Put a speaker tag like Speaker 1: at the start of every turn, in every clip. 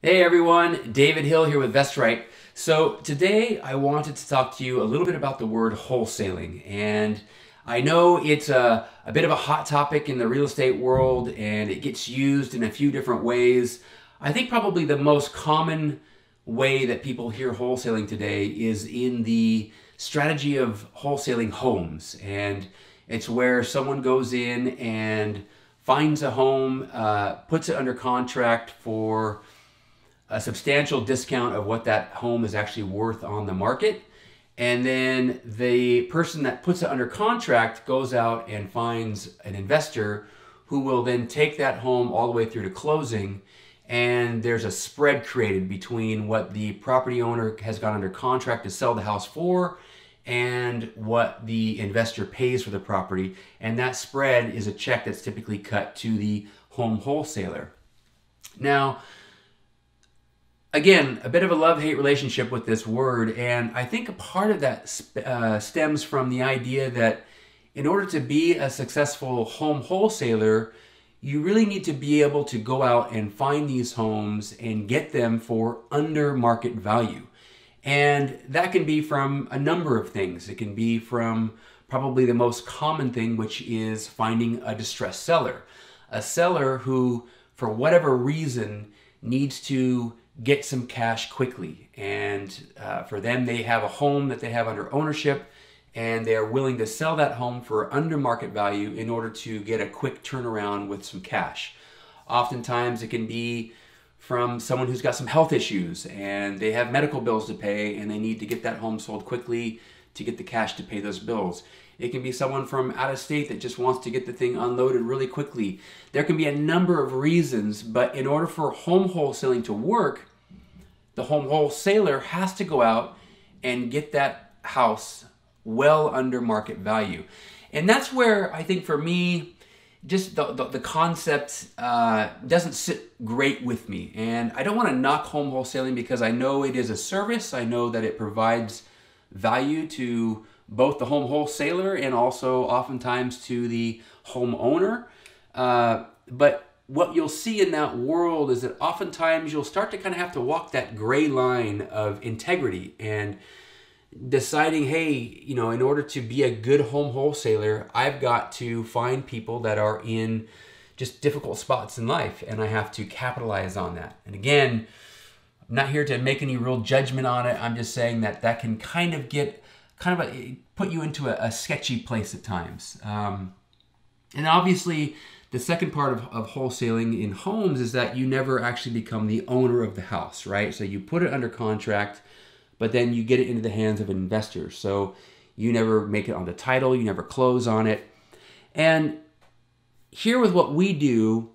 Speaker 1: Hey everyone, David Hill here with VestRight. So today I wanted to talk to you a little bit about the word wholesaling. And I know it's a bit of a hot topic in the real estate world and it gets used in a few different ways. I think probably the most common way that people hear wholesaling today is in the strategy of wholesaling homes. And it's where someone goes in and finds a home, puts it under contract for a substantial discount of what that home is actually worth on the market. And then the person that puts it under contract goes out and finds an investor who will then take that home all the way through to closing. And there's a spread created between what the property owner has got under contract to sell the house for and what the investor pays for the property. And that spread is a check that's typically cut to the home wholesaler. Now, again, a bit of a love-hate relationship with this word, and I think a part of that stems from the idea that in order to be a successful home wholesaler, you really need to be able to go out and find these homes and get them for under market value. And that can be from a number of things. It can be from probably the most common thing, which is finding a distressed seller. A seller who, for whatever reason, needs to get some cash quickly. And for them, they have a home that they have under ownership and they are willing to sell that home for under market value in order to get a quick turnaround with some cash. Oftentimes it can be from someone who's got some health issues and they have medical bills to pay and they need to get that home sold quickly to get the cash to pay those bills. It can be someone from out of state that just wants to get the thing unloaded really quickly. There can be a number of reasons, but in order for home wholesaling to work, the home wholesaler has to go out and get that house well under market value. And that's where I think for me, just the concept doesn't sit great with me. And I don't want to knock home wholesaling because I know it is a service. I know that it provides value to both the home wholesaler and also oftentimes to the homeowner. But what you'll see in that world is that oftentimes you'll start to kind of have to walk that gray line of integrity and deciding, hey, you know, in order to be a good home wholesaler, I've got to find people that are in just difficult spots in life and I have to capitalize on that. And again, I'm not here to make any real judgment on it. I'm just saying that that can kind of put you into a sketchy place at times. And obviously, the second part of wholesaling in homes is that you never actually become the owner of the house, right? So you put it under contract, but then you get it into the hands of investors. So you never make it on the title, you never close on it. And here with what we do,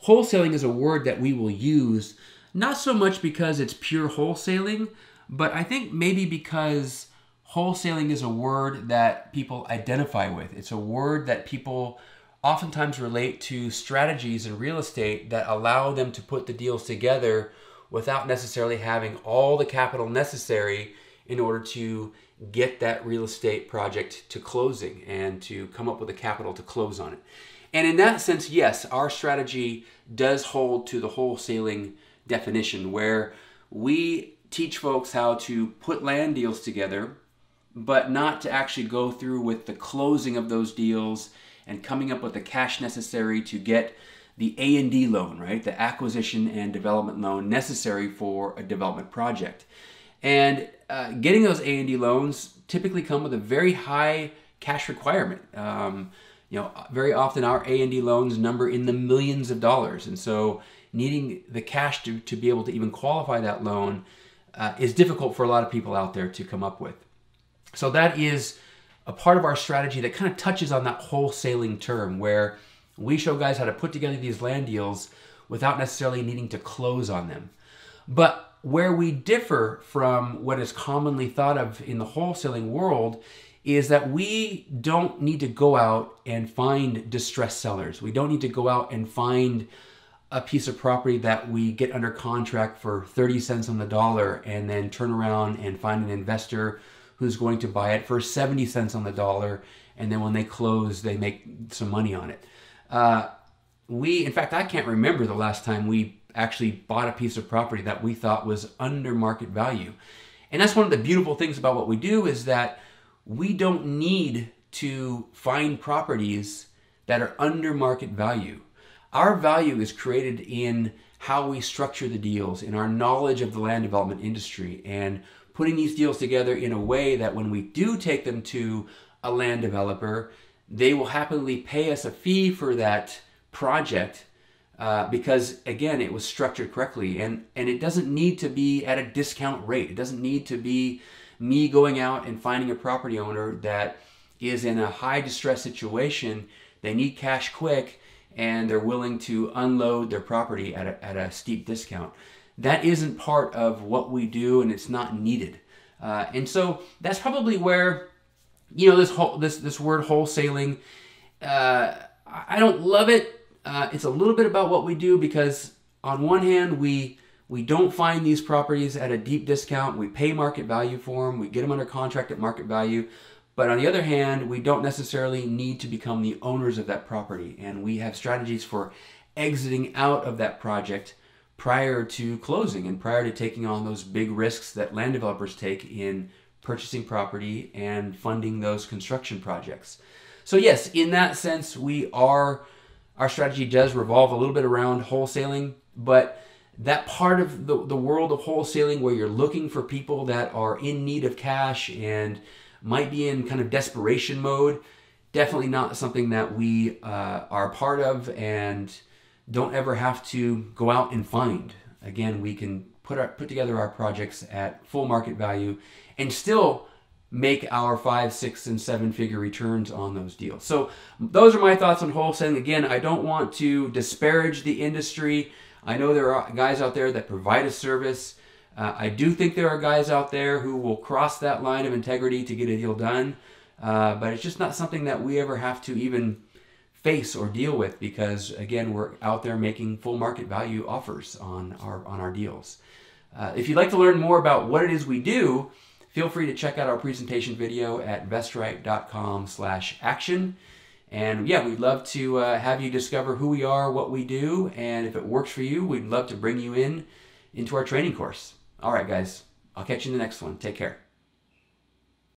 Speaker 1: wholesaling is a word that we will use, not so much because it's pure wholesaling, but I think maybe because wholesaling is a word that people identify with. It's a word that people oftentimes relate to strategies in real estate that allow them to put the deals together without necessarily having all the capital necessary in order to get that real estate project to closing and to come up with the capital to close on it. And in that sense, yes, our strategy does hold to the wholesaling definition where we teach folks how to put land deals together, but not to actually go through with the closing of those deals and coming up with the cash necessary to get the A&D loan, right? The acquisition and development loan necessary for a development project. And getting those A&D loans typically come with a very high cash requirement. Very often our A&D loans number in the millions of dollars. And so needing the cash to be able to even qualify that loan is difficult for a lot of people out there to come up with. So that is a part of our strategy that kind of touches on that wholesaling term where we show guys how to put together these land deals without necessarily needing to close on them. But where we differ from what is commonly thought of in the wholesaling world is that we don't need to go out and find distressed sellers. We don't need to go out and find a piece of property that we get under contract for 30 cents on the dollar and then turn around and find an investor who's going to buy it for 70 cents on the dollar, and then when they close, they make some money on it. In fact, I can't remember the last time we actually bought a piece of property that we thought was under market value. And that's one of the beautiful things about what we do, is that we don't need to find properties that are under market value. Our value is created in how we structure the deals, in our knowledge of the land development industry, and putting these deals together in a way that when we do take them to a land developer, they will happily pay us a fee for that project because, again, it was structured correctly. And it doesn't need to be at a discount rate. It doesn't need to be me going out and finding a property owner that is in a high distress situation. They need cash quick, and they're willing to unload their property at a steep discount. That isn't part of what we do, and it's not needed. And so that's probably where, you know, this word wholesaling, I don't love it. It's a little bit about what we do, because on one hand, we don't find these properties at a deep discount. We pay market value for them. We get them under contract at market value. But on the other hand, we don't necessarily need to become the owners of that property. And we have strategies for exiting out of that project prior to closing and prior to taking on those big risks that land developers take in purchasing property and funding those construction projects. So yes, in that sense, our strategy does revolve a little bit around wholesaling, but that part of the world of wholesaling where you're looking for people that are in need of cash and might be in kind of desperation mode, definitely not something that we are a part of and don't ever have to go out and find. Again, we can put together our projects at full market value and still make our 5, 6, and 7-figure returns on those deals. So those are my thoughts on wholesaling. Again, I don't want to disparage the industry. I know there are guys out there that provide a service. I do think there are guys out there who will cross that line of integrity to get a deal done, but it's just not something that we ever have to even face or deal with, because again, we're out there making full market value offers on our deals. If you'd like to learn more about what it is we do, feel free to check out our presentation video at vestright.com/action. And yeah, we'd love to have you discover who we are, what we do, and if it works for you, we'd love to bring you into our training course. All right, guys, I'll catch you in the next one. Take care.